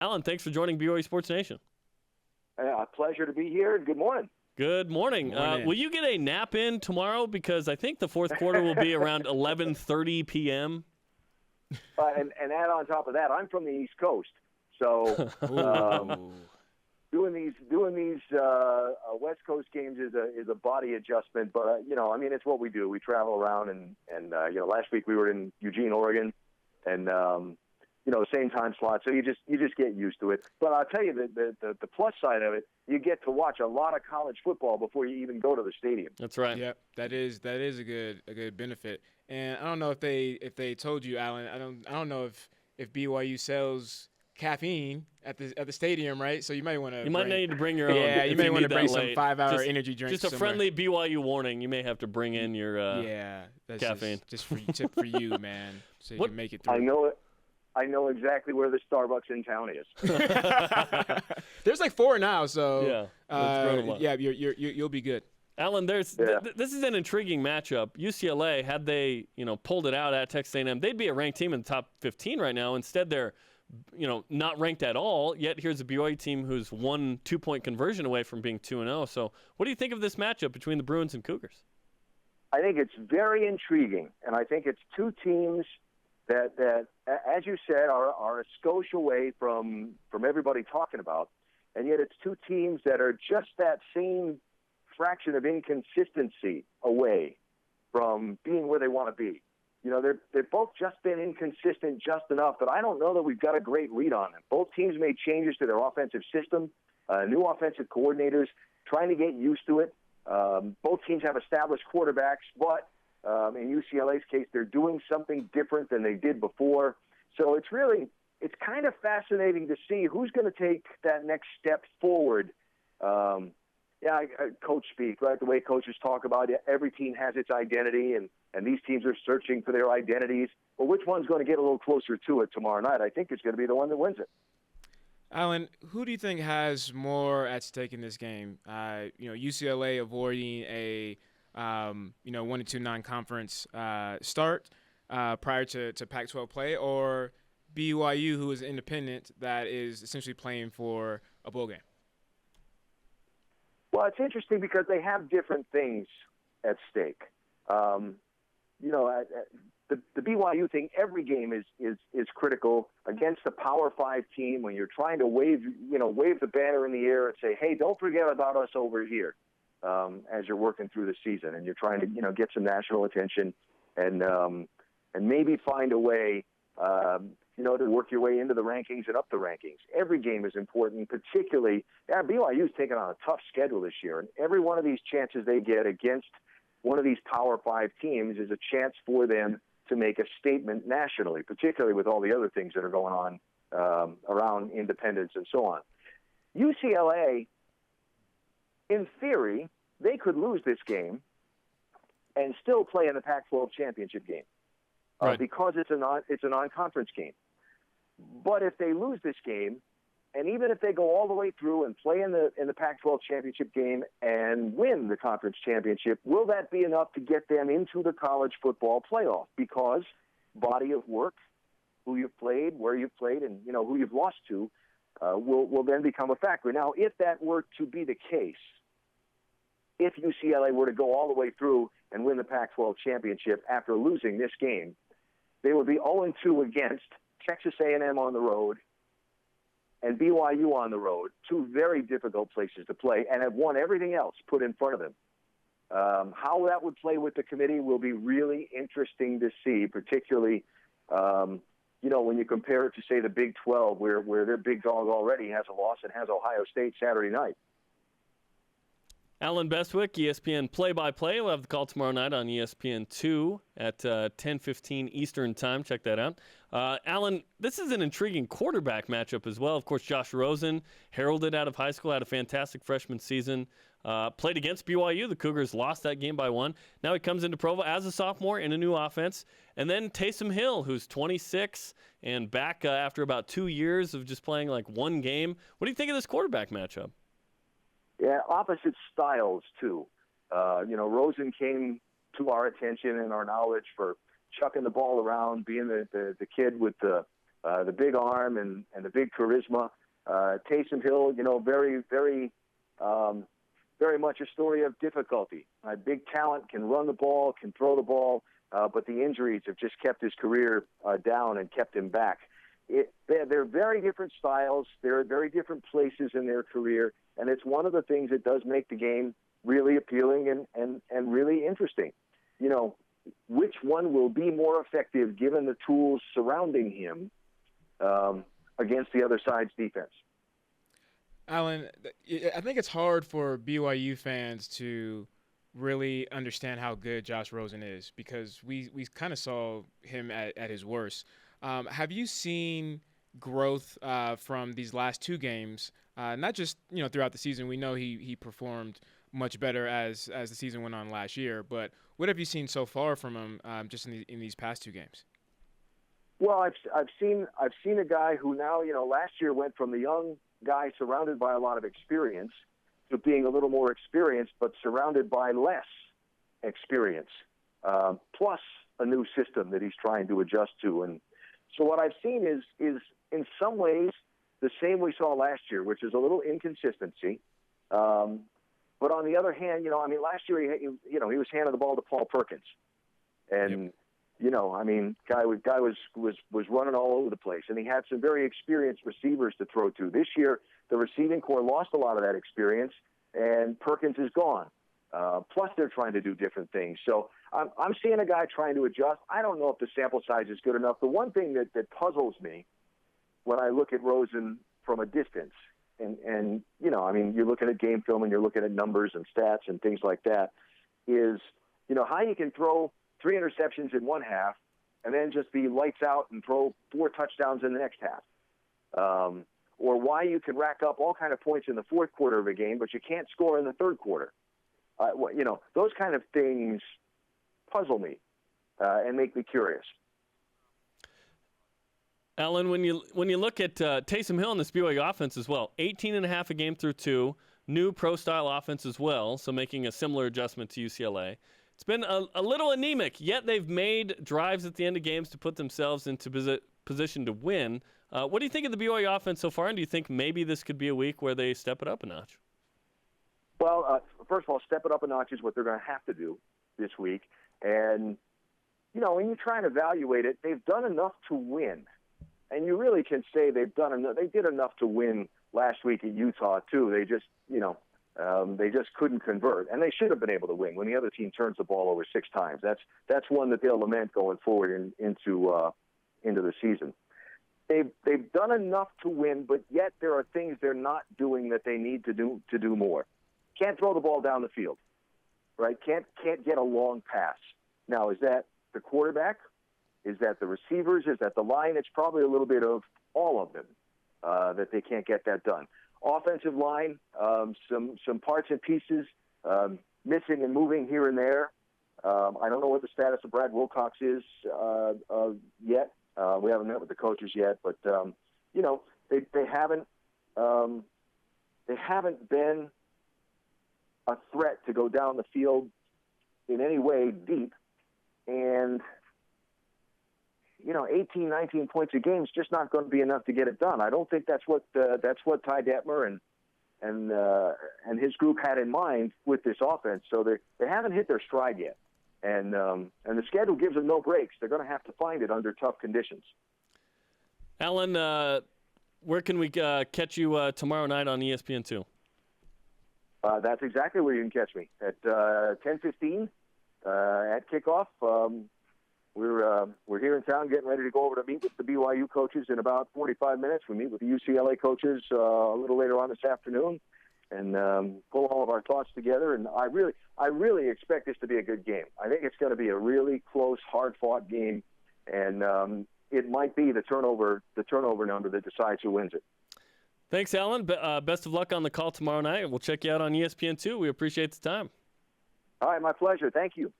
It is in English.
Alan, thanks for joining BYU Sports Nation. A pleasure to be here. Good morning. Good morning. Will you get a nap in tomorrow? Because I think the fourth quarter will be around 11:30 p.m. And add on top of that, I'm from the East Coast, so doing these West Coast games is a body adjustment. But it's what we do. We travel around, and last week we were in Eugene, Oregon, and same time slot. So you just get used to it. But I'll tell you the plus side of it, you get to watch a lot of college football before you even go to the stadium. That's right. Yep, that is a good benefit. And I don't know if they told you, Alan. I don't know if BYU sells caffeine at the stadium, right? So you might want to. You might need to bring your own. Yeah, you may want to bring some 5-hour energy drinks. Just a friendly BYU warning. You may have to bring in your that's caffeine. Just for tip for you, man, so you can make it through. I know exactly where the Starbucks in town is. There's like 4 now, so yeah, you'll be good. Alan, this is an intriguing matchup. UCLA, had they pulled it out at Texas A&M, they'd be a ranked team in the top 15 right now. Instead, they're not ranked at all. Yet here's a BYU team who's 1 2-point conversion away from being 2-0. So, what do you think of this matchup between the Bruins and Cougars? I think it's very intriguing, and I think it's two teams that as you said, are a skosh away from everybody talking about, and yet it's two teams that are just that same fraction of inconsistency away from being where they want to be. They've both just been inconsistent just enough, but I don't know that we've got a great read on them. Both teams made changes to their offensive system, new offensive coordinators, trying to get used to it. Both teams have established quarterbacks, but in UCLA's case, they're doing something different than they did before. So it's kind of fascinating to see who's going to take that next step forward. Coach speak, right? The way coaches talk about it, every team has its identity, and these teams are searching for their identities. Well, which one's going to get a little closer to it tomorrow night? I think it's going to be the one that wins it. Alan, who do you think has more at stake in this game? UCLA avoiding a 1-2 non-conference start prior to Pac-12 play, or BYU, who is independent, that is essentially playing for a bowl game? Well, it's interesting because they have different things at stake. The BYU thing, every game is critical against a Power 5 team when you're trying to wave the banner in the air and say, hey, don't forget about us over here. As you're working through the season, and you're trying to get some national attention, and maybe find a way to work your way into the rankings and up the rankings. Every game is important, particularly BYU's taken on a tough schedule this year, and every one of these chances they get against one of these Power 5 teams is a chance for them to make a statement nationally, particularly with all the other things that are going on around independence and so on. UCLA, in theory, they could lose this game and still play in the Pac-12 championship game because it's a non-conference game. But if they lose this game, and even if they go all the way through and play in the Pac-12 championship game and win the conference championship, will that be enough to get them into the college football playoff? Because body of work, who you've played, where you've played, and who you've lost to, will then become a factor. Now, if that were to be the case, if UCLA were to go all the way through and win the Pac-12 championship after losing this game, they would be 0-2 against Texas A&M on the road and BYU on the road, two very difficult places to play, and have won everything else put in front of them. How that would play with the committee will be really interesting to see, particularly when you compare it to, say, the Big 12, where their big dog already has a loss and has Ohio State Saturday night. Alan Bestwick, ESPN play-by-play. We'll have the call tomorrow night on ESPN2 at 10:15 Eastern Time. Check that out. Alan, this is an intriguing quarterback matchup as well. Of course, Josh Rosen, heralded out of high school, had a fantastic freshman season. Played against BYU. The Cougars lost that game by 1. Now he comes into Provo as a sophomore in a new offense. And then Taysom Hill, who's 26 and back after about 2 years of just playing like one game. What do you think of this quarterback matchup? Yeah, opposite styles, too. Rosen came to our attention and our knowledge for chucking the ball around, being the kid with the the big arm and the big charisma. Taysom Hill, very, very, very much a story of difficulty. Big talent, can run the ball, can throw the ball, but the injuries have just kept his career down and kept him back. They're very different styles. They're at very different places in their career, and it's one of the things that does make the game really appealing and really interesting. Which one will be more effective given the tools surrounding him against the other side's defense? Alan, I think it's hard for BYU fans to really understand how good Josh Rosen is because we kind of saw him at his worst. Have you seen growth from these last two games? Not just throughout the season. We know he performed much better as the season went on last year. But what have you seen so far from him just in these past two games? Well, I've seen a guy who now last year went from the young guy surrounded by a lot of experience to being a little more experienced, but surrounded by less experience, plus a new system that he's trying to adjust to. And so what I've seen is in some ways the same we saw last year, which is a little inconsistency. But on the other hand, last year he was handing the ball to Paul Perkins, and yep. Guy was running all over the place, and he had some very experienced receivers to throw to. This year, the receiving corps lost a lot of that experience, and Perkins is gone. Plus, they're trying to do different things. So I'm seeing a guy trying to adjust. I don't know if the sample size is good enough. The one thing that puzzles me when I look at Rosen from a distance, and you're looking at game film and you're looking at numbers and stats and things like that, is how you can throw 3 interceptions in one half and then just be lights out and throw 4 touchdowns in the next half. Or why you can rack up all kind of points in the fourth quarter of a game, but you can't score in the third quarter. Those kind of things puzzle me and make me curious. Alan, when you look at Taysom Hill and this BYU offense as well, 18.5 a game through 2, new pro-style offense as well, so making a similar adjustment to UCLA. It's been a little anemic, yet they've made drives at the end of games to put themselves into position to win. What do you think of the BYU offense so far, and do you think maybe this could be a week where they step it up a notch? Well, first of all, step it up a notch is what they're going to have to do this week. And, when you try and evaluate it, they've done enough to win. And you really can say they've done enough. They did enough to win last week at Utah, too. They just, they just couldn't convert. And they should have been able to win when the other team turns the ball over 6 times. That's one that they'll lament going forward into the season. They've done enough to win, but yet there are things they're not doing that they need to do more. Can't throw the ball down the field, right? Can't get a long pass. Now, is that the quarterback? Is that the receivers? Is that the line? It's probably a little bit of all of them that they can't get that done. Offensive line, some parts and pieces missing and moving here and there. I don't know what the status of Brad Wilcox is yet. We haven't met with the coaches yet, but they haven't been a threat to go down the field in any way deep, and 18, 19 points a game is just not going to be enough to get it done. I don't think that's what Ty Detmer and his group had in mind with this offense. So they haven't hit their stride yet, and the schedule gives them no breaks. They're going to have to find it under tough conditions. Alan, where can we catch you tomorrow night on ESPN2? That's exactly where you can catch me at 10:15 at kickoff. We're here in town getting ready to go over to meet with the BYU coaches in about 45 minutes. We meet with the UCLA coaches a little later on this afternoon and pull all of our thoughts together. And I really expect this to be a good game. I think it's going to be a really close, hard-fought game, and it might be the turnover number that decides who wins it. Thanks, Alan. Best of luck on the call tomorrow night. We'll check you out on ESPN2. We appreciate the time. All right, my pleasure. Thank you.